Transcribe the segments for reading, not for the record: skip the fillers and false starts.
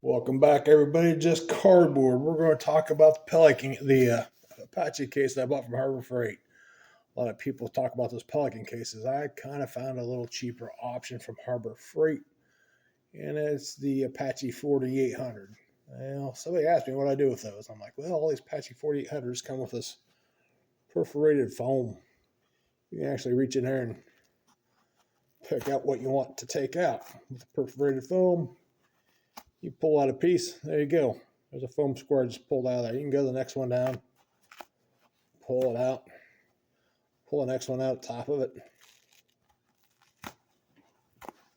Welcome back, everybody. Just cardboard. We're going to talk about the Pelican, the Apache case that I bought from Harbor Freight. A lot of people talk about those Pelican cases. I kind of found a little cheaper option from Harbor Freight, and it's the Apache 4800. Well, somebody asked me what I do with those. I'm like, well, all these Apache 4800s come with this perforated foam. You can actually reach in there and pick out what you want to take out with the perforated foam. You pull out a piece, there you go. There's a foam square just pulled out of there. You can go to the next one down, pull it out, pull the next one out top of it.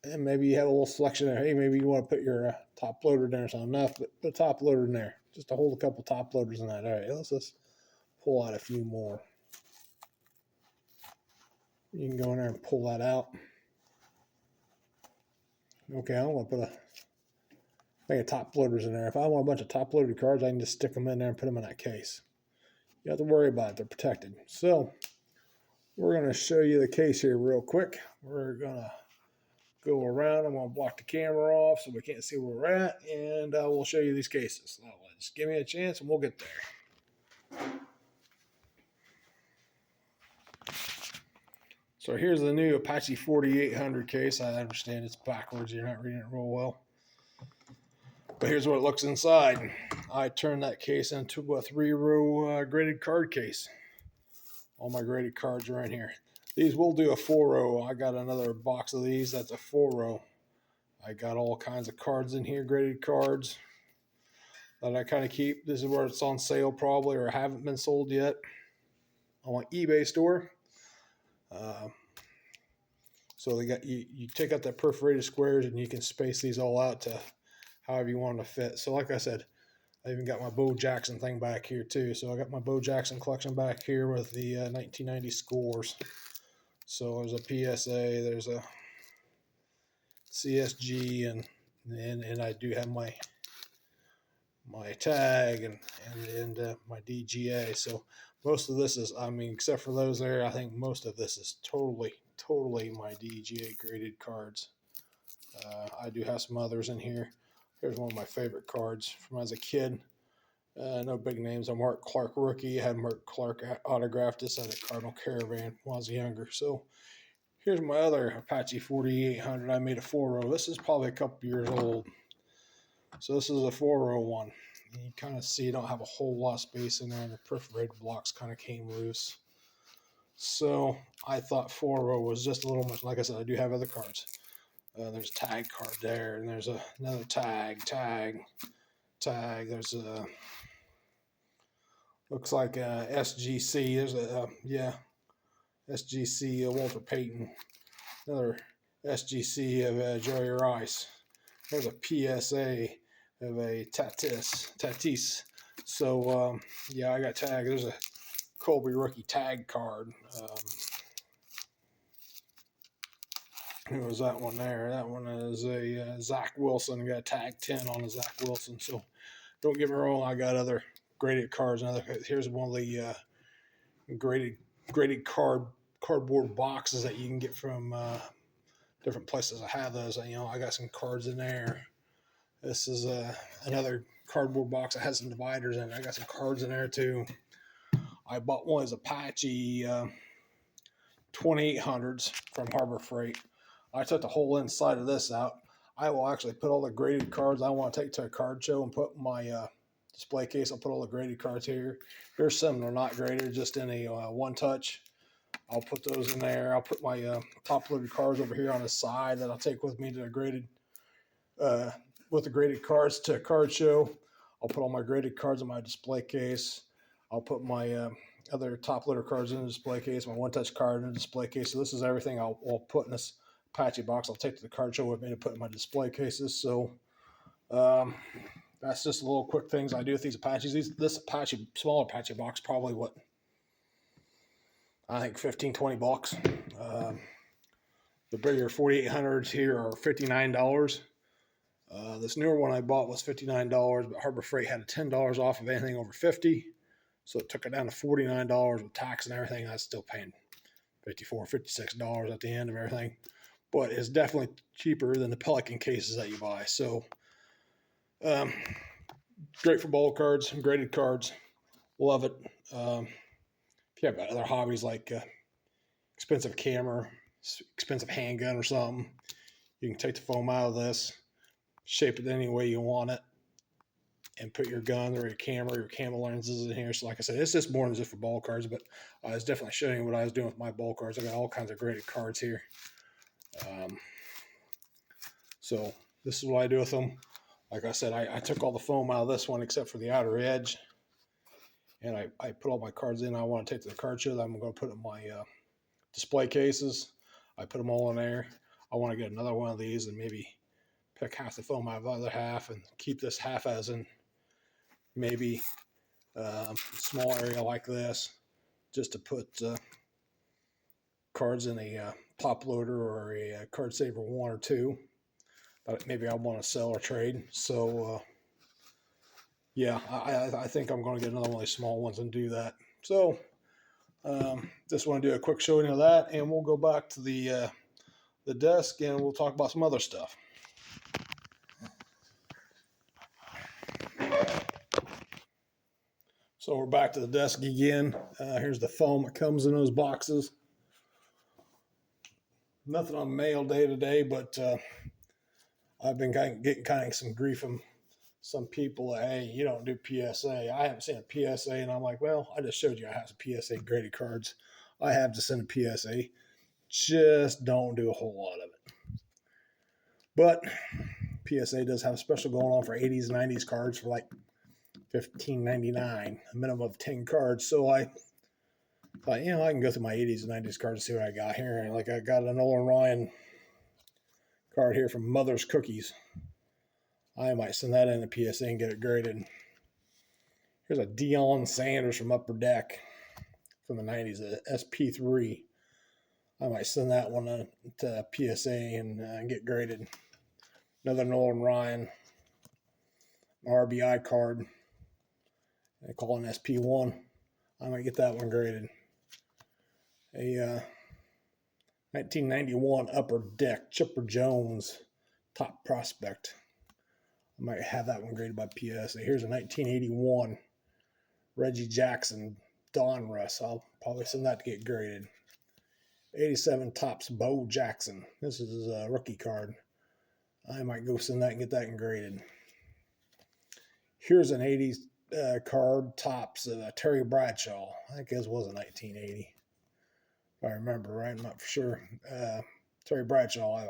And maybe you have a little selection there. Hey, maybe you want to put your top loader in there or something. Enough, but put a top loader in there just to hold a couple top loaders in that. All right, let's just pull out a few more. You can go in there and pull that out. Okay, I want to put a thing of top loaders in there. If I want a bunch of top loaded cards, I can just stick them in there and put them in that case. You don't have to worry about it. They're protected. So we're going to show you the case here real quick. We're going to go around. I'm going to block the camera off so we can't see where we're at, and we'll show you these cases. So just give me a chance and we'll get there. So here's the new Apache 4800 case. I understand it's backwards. You're not reading it real well. But here's what it looks inside. I turned that case into a 3-row graded card case. All my graded cards are in here. These will do a 4-row. I got another box of these. That's a 4-row. I got all kinds of cards in here, graded cards that I kind of keep. This is where it's on sale probably or haven't been sold yet on my eBay store. So they got you take out that perforated squares and you can space these all out to however you want them to fit. So like I said, I even got my Bo Jackson thing back here too. So I got my Bo Jackson collection back here with the 1990 scores. So there's a PSA, there's a CSG, and I do have my tag and my DGA. So most of this is, I mean, except for those there, I think most of this is totally my DGA graded cards. I do have some others in here. Here's one of my favorite cards from as a kid. No big names. A Mark Clark rookie. I had Mark Clark autographed this at a Cardinal Caravan when I was younger. So here's my other Apache 4800. I made a 4-row. This is probably a couple years old. So this is a 4-row one. And you kind of see you don't have a whole lot of space in there, and the perforated blocks kind of came loose. So I thought 4-row was just a little much. Like I said, I do have other cards. There's a tag card there, and there's another tag. There's a looks like a SGC. There's a SGC Walter Payton. Another SGC of Jerry Rice. There's a PSA of a Tatis. So yeah, I got tag. There's a Colby rookie tag card. Who was that one there? That one is a Zach Wilson. Got a tag 10 on a Zach Wilson. So don't get me wrong, I got other graded cards. Here's one of the graded cardboard boxes that you can get from different places. I have those. I got some cards in there. This is another cardboard box that has some dividers in it. I got some cards in there too. I bought one as Apache 2800s from Harbor Freight. I took the whole inside of this out. I will actually put all the graded cards I want to take to a card show and put my display case. I'll put all the graded cards here. Here's some that are not graded, just in a one touch. I'll put those in there. I'll put my top loaded cards over here on the side that I'll take with me to the graded with the graded cards to a card show. I'll put all my graded cards in my display case. I'll put my other top loader cards in the display case, my one touch card in the display case. So this is everything I'll put in this Apache box. I'll take to the card show with me to put in my display cases. So that's just a little quick things I do with these Apaches. This Apache, smaller Apache box, probably what, I think 15, 20 bucks. The bigger 4800s here are $59. This newer one I bought was $59, but Harbor Freight had a $10 off of anything over $50. So it took it down to $49 with tax and everything. I was still paying $54, $56 at the end of everything. But it's definitely cheaper than the Pelican cases that you buy. So Um, Great for bulk cards, graded cards. Love it. If you have other hobbies like expensive camera, expensive handgun or something, you can take the foam out of this, shape it any way you want it, and put your gun or your camera, your camera lenses in here. So like I said, it's just more than just for ball cards, but I was definitely showing you what I was doing with my ball cards. I got all kinds of graded cards here. So this is what I do with them. Like I said, I took all the foam out of this one except for the outer edge. And I put all my cards in. I want to take to the card show that I'm going to put in my display cases. I put them all in there. I want to get another one of these and maybe pick half the foam out of the other half and keep this half as in maybe a small area like this just to put cards in a top loader or a card saver 1 or 2 that maybe I want to sell or trade. So yeah, I think I'm going to get another one of these small ones and do that. So just want to do a quick showing of that, and we'll go back to the desk and we'll talk about some other stuff. So we're back to the desk again. Here's the foam that comes in those boxes. Nothing on mail day to day, but I've been getting kind of some grief from some people. Hey, you don't do PSA. I haven't seen a PSA, and I'm like, well, I just showed you I have some PSA graded cards. I have to send a PSA. Just don't do a whole lot of it. But PSA does have a special going on for 80s and 90s cards for like $15.99, a minimum of 10 cards. So I thought, I can go through my 80s and 90s cards and see what I got here. And like I got an Nolan Ryan card here from Mother's Cookies. I might send that in the PSA and get it graded. Here's a Deion Sanders from Upper Deck from the 90s, a SP3. I might send that one to PSA and get graded. Another Nolan Ryan RBI card. They call it an SP1. I might get that one graded. A 1991 Upper Deck Chipper Jones Top Prospect. I might have that one graded by PSA. Here's a 1981 Reggie Jackson Donruss. I'll probably send that to get graded. 87 Topps Bo Jackson. This is a rookie card. I might go send that and get that graded. Here's an 80s card Topps Terry Bradshaw. I think his was a 1980. If I remember right, I'm not for sure. Terry Bradshaw, I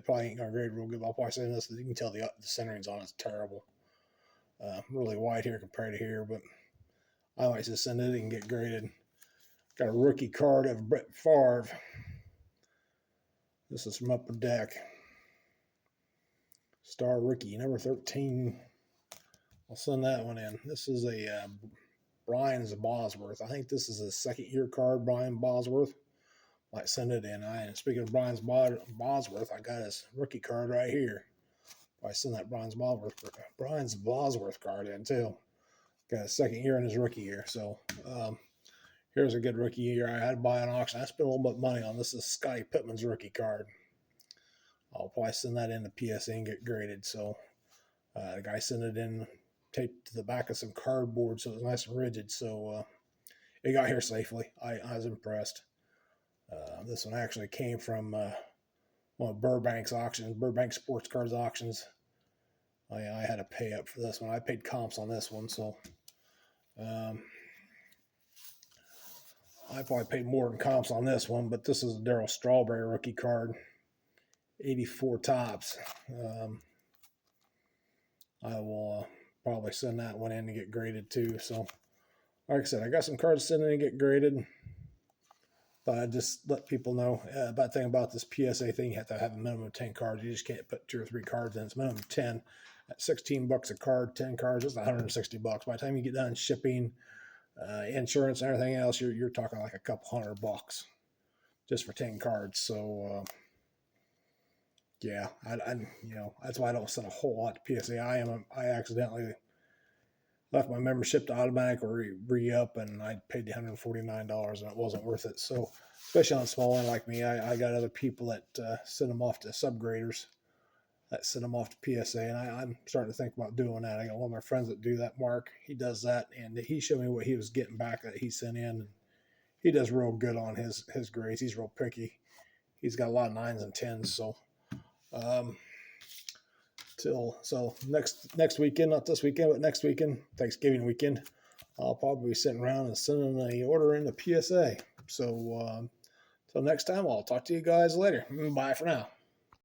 probably ain't going to grade real good. I'll probably say this. You can tell the centering's on it's terrible. Really wide here compared to here, but I might just send it and get graded. Got a rookie card of Brett Favre. This is from Upper Deck. Star rookie, number 13. I'll send that one in. This is a Brian Bosworth. I think this is a second-year card, Brian Bosworth. Might send it in. Speaking of Brian Bosworth, I got his rookie card right here. I send that Brian Bosworth card in too. Got a second year in his rookie year. So here's a good rookie year. I had to buy an auction. I spent a little bit of money on this. Is Scottie Pittman's rookie card. I'll probably send that in to PSA and get graded. So the guy sent it in, taped to the back of some cardboard so it was nice and rigid. So it got here safely. I was impressed. This one actually came from one of Burbank's auctions, Burbank Sports Cards auctions. I had to pay up for this one. I paid comps on this one, so I probably paid more than comps on this one, but this is a Darryl Strawberry rookie card, 84 Topps. I will probably send that one in to get graded too. So, like I said, I got some cards sent in to get graded. But I just let people know. Bad thing about this PSA thing, you have to have a minimum of 10 cards. You just can't put 2 or 3 cards in. It's minimum of 10. At $16 a card, 10 cards, it's $160. By the time you get done shipping, insurance, and everything else, you're talking like a couple $100 just for 10 cards. So yeah, I that's why I don't send a whole lot to PSA. I accidentally left my membership to automatic re-up, and I paid the $149, and it wasn't worth it. So, especially on a small one like me, I got other people that send them off to subgraders send them off to PSA, and I'm starting to think about doing that. I got one of my friends that do that, Mark. He does that, and he showed me what he was getting back that he sent in. And he does real good on his grades. He's real picky. He's got a lot of 9s and 10s. So um, next weekend, not this weekend, but next weekend, Thanksgiving weekend, I'll probably be sitting around and sending a order in the PSA. So until next time, I'll talk to you guys later. Bye for now.